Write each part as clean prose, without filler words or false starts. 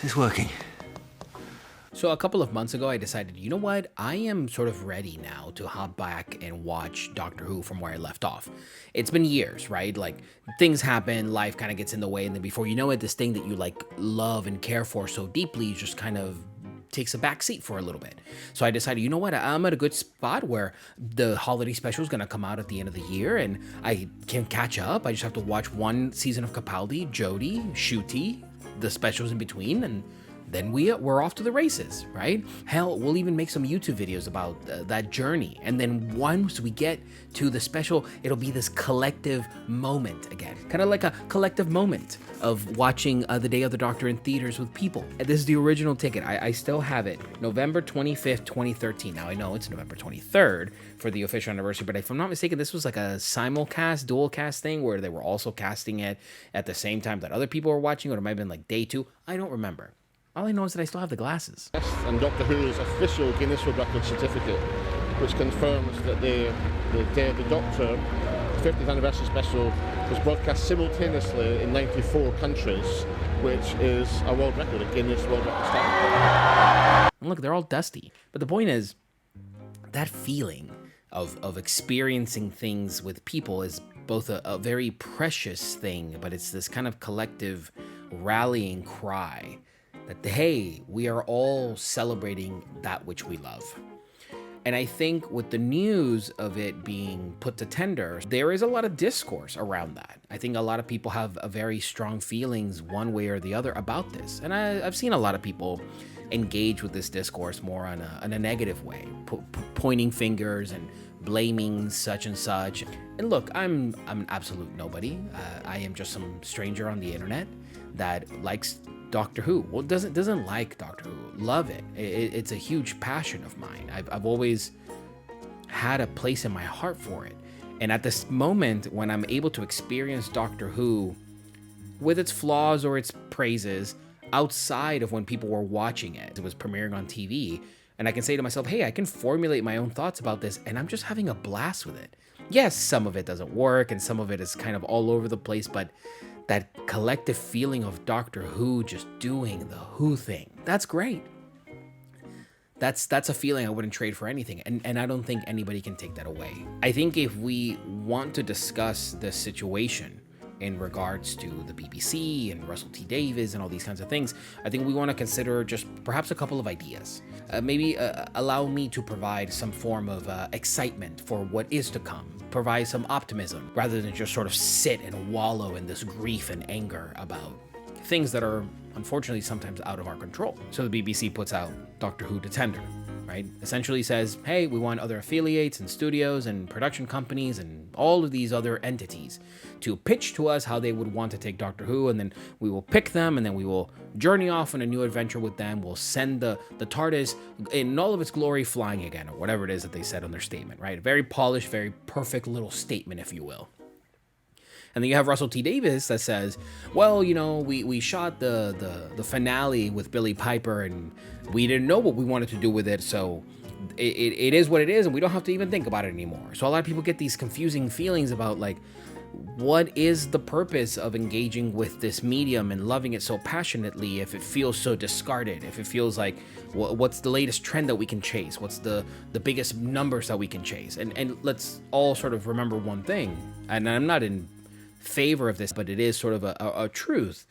It's working. So a couple of months ago, I decided, you know what? I am sort of ready now to hop back and watch Doctor Who from where I left off. It's been years, right? Like things happen, life kind of gets in the way, and then before you know it, this thing that you like love and care for so deeply just kind of takes a back seat for a little bit. So I decided, you know what? I'm at a good spot where the holiday special is going to come out at the end of the year and I can catch up. I just have to watch one season of Capaldi, Jodie, Ncuti, the specials in between, and then we're off to the races, right? Hell, we'll even make some YouTube videos about that journey. And then once we get to the special, it'll be this collective moment again. Kind of like a collective moment of watching The Day of the Doctor in theaters with people. And this is the original ticket. I still have it. November 25th, 2013. Now I know it's November 23rd for the official anniversary, but if I'm not mistaken, this was like a simulcast, dual cast thing where they were also casting it at the same time that other people were watching, or it might have been like day two. I don't remember. All I know is that I still have the glasses. And Doctor Who's official Guinness World Record certificate, which confirms that the Day of the Doctor, the 50th anniversary special, was broadcast simultaneously in 94 countries, which is a world record, a Guinness World Record standard. And look, they're all dusty. But the point is, that feeling of experiencing things with people is both a very precious thing, but it's this kind of collective rallying cry that, hey, we are all celebrating that which we love. And I think with the news of it being put to tender, there is a lot of discourse around that. I think a lot of people have a very strong feelings one way or the other about this. And I've seen a lot of people engage with this discourse more on a negative way, pointing fingers and blaming such and such. And look, I'm an absolute nobody. I am just some stranger on the internet that likes Doctor Who. Well, doesn't like Doctor Who. Love it. It's a huge passion of mine. I've always had a place in my heart for it. And at this moment, when I'm able to experience Doctor Who with its flaws or its praises outside of when people were watching it, it was premiering on TV, and I can say to myself, hey, I can formulate my own thoughts about this, and I'm just having a blast with it. Yes, some of it doesn't work, and some of it is kind of all over the place, but that collective feeling of Doctor Who just doing the Who thing, that's great. That's a feeling I wouldn't trade for anything, and I don't think anybody can take that away. I think if we want to discuss the situation in regards to the BBC and Russell T Davies and all these kinds of things, I think we want to consider just perhaps a couple of ideas. Maybe allow me to provide some form of excitement for what is to come, provide some optimism, rather than just sort of sit and wallow in this grief and anger about things that are unfortunately sometimes out of our control. So the BBC puts out Doctor Who to tender, right? Essentially says, hey, we want other affiliates and studios and production companies and all of these other entities to pitch to us how they would want to take Doctor Who, and then we will pick them, and then we will journey off on a new adventure with them. We'll send the TARDIS in all of its glory flying again, or whatever it is that they said on their statement, right? A very polished, very perfect little statement, if you will. And then you have Russell T Davies that says, well, you know, we shot the finale with Billie Piper and we didn't know what we wanted to do with it, so it is what it is, and we don't have to even think about it anymore. So a lot of people get these confusing feelings about, like, what is the purpose of engaging with this medium and loving it so passionately if it feels so discarded, if it feels like, what's the latest trend that we can chase? What's the biggest numbers that we can chase? And let's all sort of remember one thing, and I'm not in favor of this, but it is sort of a truth.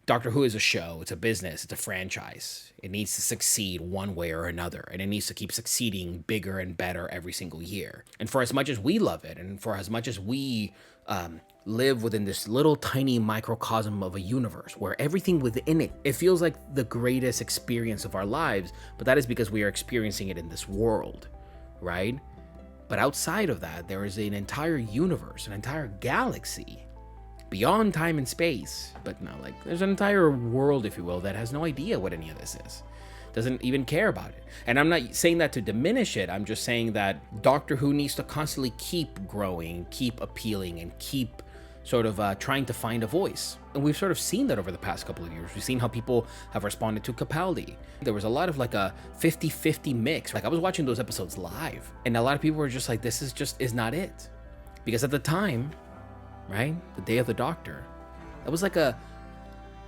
Doctor Who is a show, it's a business, it's a franchise. It needs to succeed one way or another, and it needs to keep succeeding bigger and better every single year. And for as much as we love it, and for as much as we live within this little tiny microcosm of a universe where everything within it feels like the greatest experience of our lives, but that is because we are experiencing it in this world, right? But outside of that, there is an entire universe, an entire galaxy beyond time and space. But no, like, there's an entire world, if you will, that has no idea what any of this is. Doesn't even care about it. And I'm not saying that to diminish it. I'm just saying that Doctor Who needs to constantly keep growing, keep appealing, and keep sort of trying to find a voice. And we've sort of seen that over the past couple of years. We've seen how people have responded to Capaldi. There was a lot of like a 50-50 mix. Like, I was watching those episodes live, and a lot of people were just like, this is not it. Because at the time, right, the Day of the Doctor, that was like a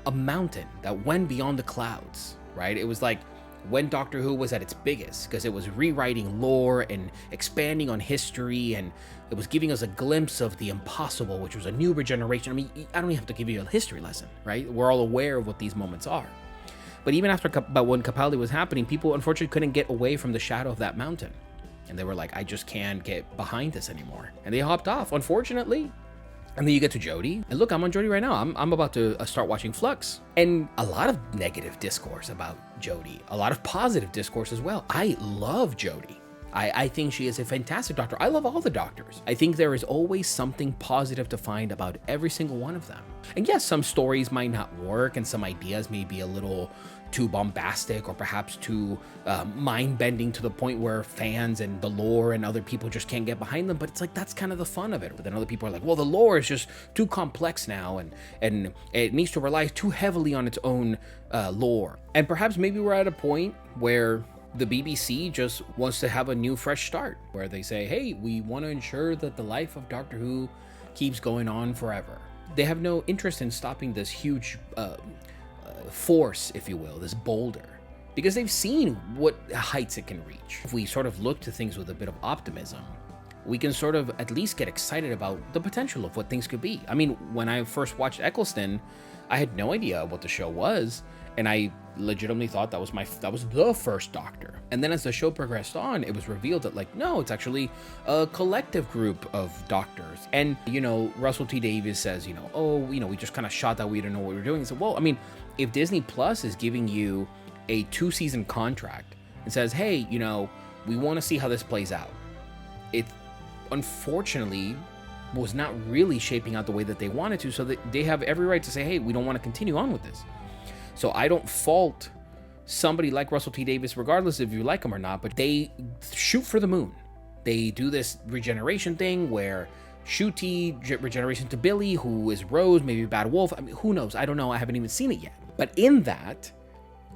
a mountain that went beyond the clouds, right? It was like when Doctor Who was at its biggest, because it was rewriting lore and expanding on history, and it was giving us a glimpse of the impossible, which was a new regeneration. I mean, I don't even have to give you a history lesson, right? We're all aware of what these moments are. But even after about when Capaldi was happening, people unfortunately couldn't get away from the shadow of that mountain. And they were like, I just can't get behind this anymore. And they hopped off, unfortunately. And then you get to Jodie. And look, I'm on Jodie right now. I'm about to start watching Flux. And a lot of negative discourse about Jodie. A lot of positive discourse as well. I love Jodie. I think she is a fantastic doctor. I love all the doctors. I think there is always something positive to find about every single one of them. And yes, some stories might not work and some ideas may be a little too bombastic or perhaps too mind-bending to the point where fans and the lore and other people just can't get behind them. But it's like, that's kind of the fun of it. But then other people are like, well, the lore is just too complex now and it needs to rely too heavily on its own lore. And perhaps maybe we're at a point where the BBC just wants to have a new fresh start where they say, hey, we want to ensure that the life of Doctor Who keeps going on forever. They have no interest in stopping this huge force, if you will, this boulder, because they've seen what heights it can reach. If we sort of look to things with a bit of optimism, we can sort of at least get excited about the potential of what things could be. I mean, when I first watched Eccleston, I had no idea what the show was, and I legitimately thought that was the first Doctor. And then as the show progressed on, it was revealed that, like, no, it's actually a collective group of doctors. And, you know, Russell T Davies says, you know, oh, you know, we just kind of shot that we didn't know what we were doing. So, well, I mean, if Disney Plus is giving you a 2-season contract and says, hey, you know, we want to see how this plays out, it unfortunately was not really shaping out the way that they wanted to, so that they have every right to say, hey, we don't want to continue on with this. So I don't fault somebody like Russell T Davies, regardless if you like him or not, but they shoot for the moon. They do this regeneration thing where Ncuti regeneration to Billy, who is Rose, maybe Bad Wolf. I mean, who knows? I don't know. I haven't even seen it yet. But in that,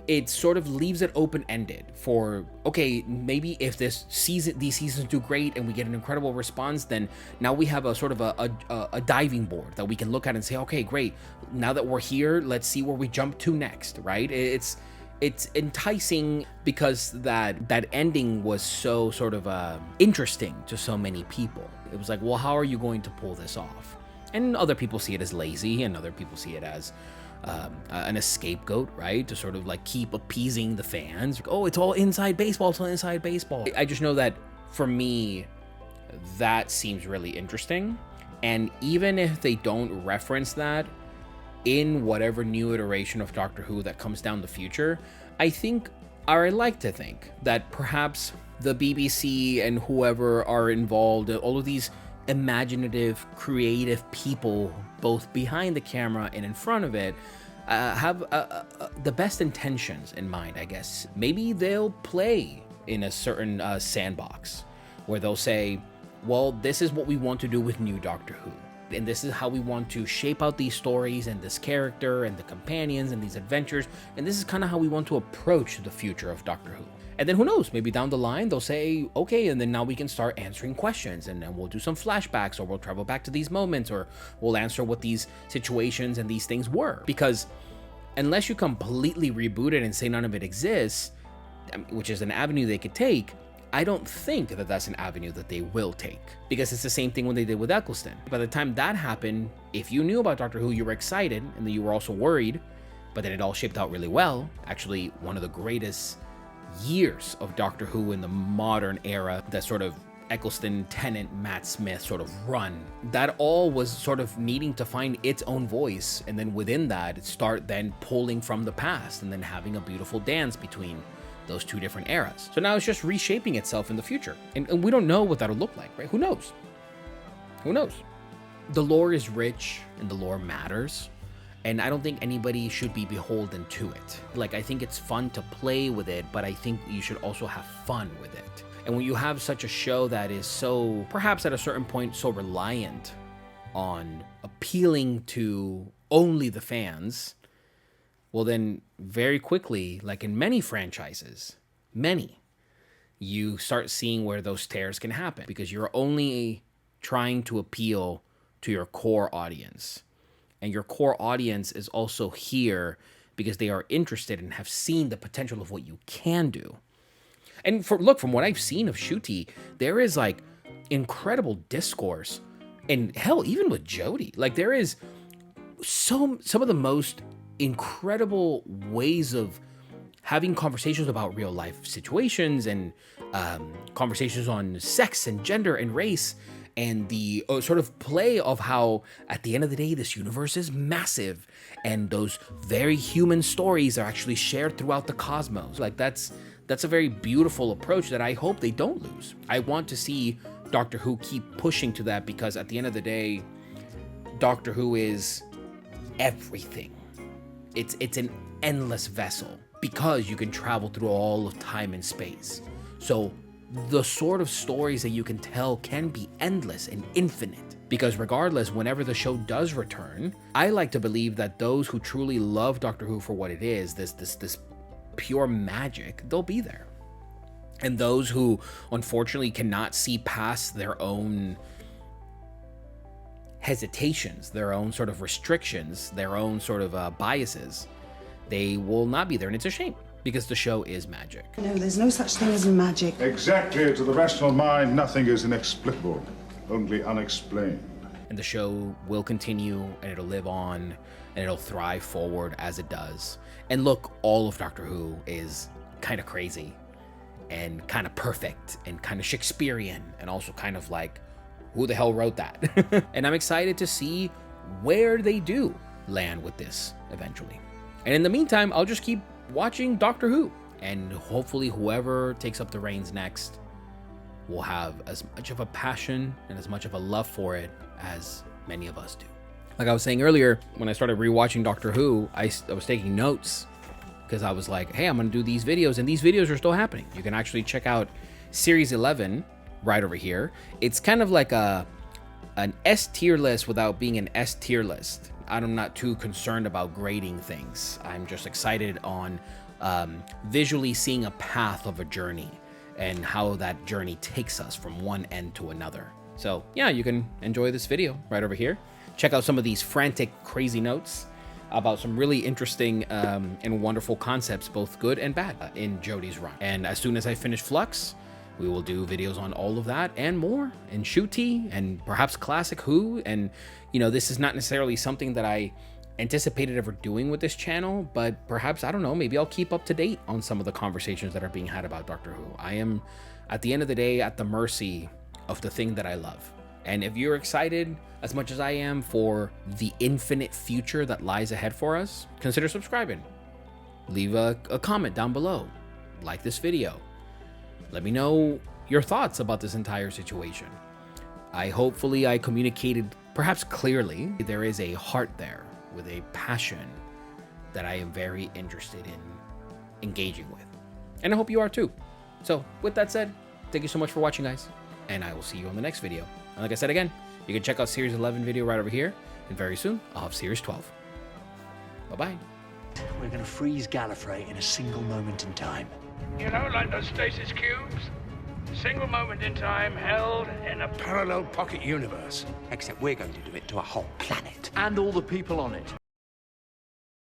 it sort of leaves it open-ended for, okay, maybe if these seasons do great and we get an incredible response, then now we have a sort of a diving board that we can look at and say, okay, great, now that we're here, let's see where we jump to next, right? It's enticing because that ending was so sort of interesting to so many people. It was like, well, how are you going to pull this off? And other people see it as lazy, and other people see it as a scapegoat, right? To sort of like keep appeasing the fans. Oh, it's all inside baseball. It's all inside baseball. I just know that for me, that seems really interesting. And even if they don't reference that in whatever new iteration of Doctor Who that comes down the future, I think, or I like to think, that perhaps the BBC and whoever are involved, all of these imaginative, creative people, both behind the camera and in front of it, have the best intentions in mind, I guess. Maybe they'll play in a certain sandbox where they'll say, well, this is what we want to do with new Doctor Who. And this is how we want to shape out these stories and this character and the companions and these adventures. And this is kind of how we want to approach the future of Doctor Who. And then who knows, maybe down the line they'll say, okay, and then now we can start answering questions, and then we'll do some flashbacks, or we'll travel back to these moments, or we'll answer what these situations and these things were. Because unless you completely reboot it and say none of it exists, which is an avenue they could take, I don't think that that's an avenue that they will take, because it's the same thing when they did with Eccleston. By the time that happened, if you knew about Doctor Who, you were excited, and then you were also worried, but then it all shaped out really well. Actually, one of the greatest years of Doctor Who in the modern era, that sort of Eccleston, Tennant, Matt Smith sort of run, that all was sort of needing to find its own voice, and then within that, start then pulling from the past, and then having a beautiful dance between those two different eras. So now it's just reshaping itself in the future. And we don't know what that'll look like, right? Who knows? Who knows? The lore is rich and the lore matters. And I don't think anybody should be beholden to it. Like, I think it's fun to play with it, but I think you should also have fun with it. And when you have such a show that is so, perhaps at a certain point, so reliant on appealing to only the fans, well then very quickly, like in many franchises, you start seeing where those tears can happen, because you're only trying to appeal to your core audience. And your core audience is also here because they are interested and have seen the potential of what you can do. And from what I've seen of Ncuti, there is like incredible discourse, and hell, even with Jody, like there is some of the most incredible ways of having conversations about real life situations and conversations on sex and gender and race, and the sort of play of how at the end of the day this universe is massive and those very human stories are actually shared throughout the cosmos. Like that's a very beautiful approach that I hope they don't lose. I want to see Doctor Who keep pushing to that, because at the end of the day, Doctor Who is everything. It's an endless vessel because you can travel through all of time and space. So the sort of stories that you can tell can be endless and infinite, because regardless, whenever the show does return, I like to believe that those who truly love Doctor Who for what it is, this pure magic, they'll be there. And those who unfortunately cannot see past their own hesitations, their own sort of restrictions, their own sort of biases, they will not be there. And it's a shame, because the show is magic. No, there's no such thing as magic. Exactly. To the rational mind, nothing is inexplicable, only unexplained. And the show will continue, and it'll live on, and it'll thrive forward as it does. And look, all of Doctor Who is kind of crazy and kind of perfect and kind of Shakespearean, and also kind of like, who the hell wrote that? And I'm excited to see where they do land with this eventually. And in the meantime, I'll just keep watching Doctor Who, and hopefully whoever takes up the reins next will have as much of a passion and as much of a love for it as many of us do. Like I was saying earlier, when I started rewatching Doctor Who, I was taking notes, because I was like, hey, I'm gonna do these videos, and these videos are still happening. You can actually check out Series 11 right over here. It's kind of like an S tier list without being an S tier list. I'm not too concerned about grading things. I'm just excited on visually seeing a path of a journey and how that journey takes us from one end to another. So yeah, you can enjoy this video right over here. Check out some of these frantic, crazy notes about some really interesting and wonderful concepts, both good and bad, in Jodie's run. And as soon as I finish Flux, we will do videos on all of that and more, and Ncuti, and perhaps Classic Who. And you know, this is not necessarily something that I anticipated ever doing with this channel, but perhaps, I don't know, maybe I'll keep up to date on some of the conversations that are being had about Doctor Who. I am, at the end of the day, at the mercy of the thing that I love. And if you're excited as much as I am for the infinite future that lies ahead for us, consider subscribing. Leave a comment down below. Like this video. Let me know your thoughts about this entire situation. Hopefully I communicated perhaps clearly. There is a heart there with a passion that I am very interested in engaging with. And I hope you are too. So with that said, thank you so much for watching, guys. And I will see you on the next video. And like I said again, you can check out Series 11 video right over here. And very soon, I'll have Series 12. Bye-bye. We're going to freeze Gallifrey in a single moment in time. You know, like those stasis cubes? Single moment in time held in a parallel pocket universe. Except we're going to do it to a whole planet. And all the people on it.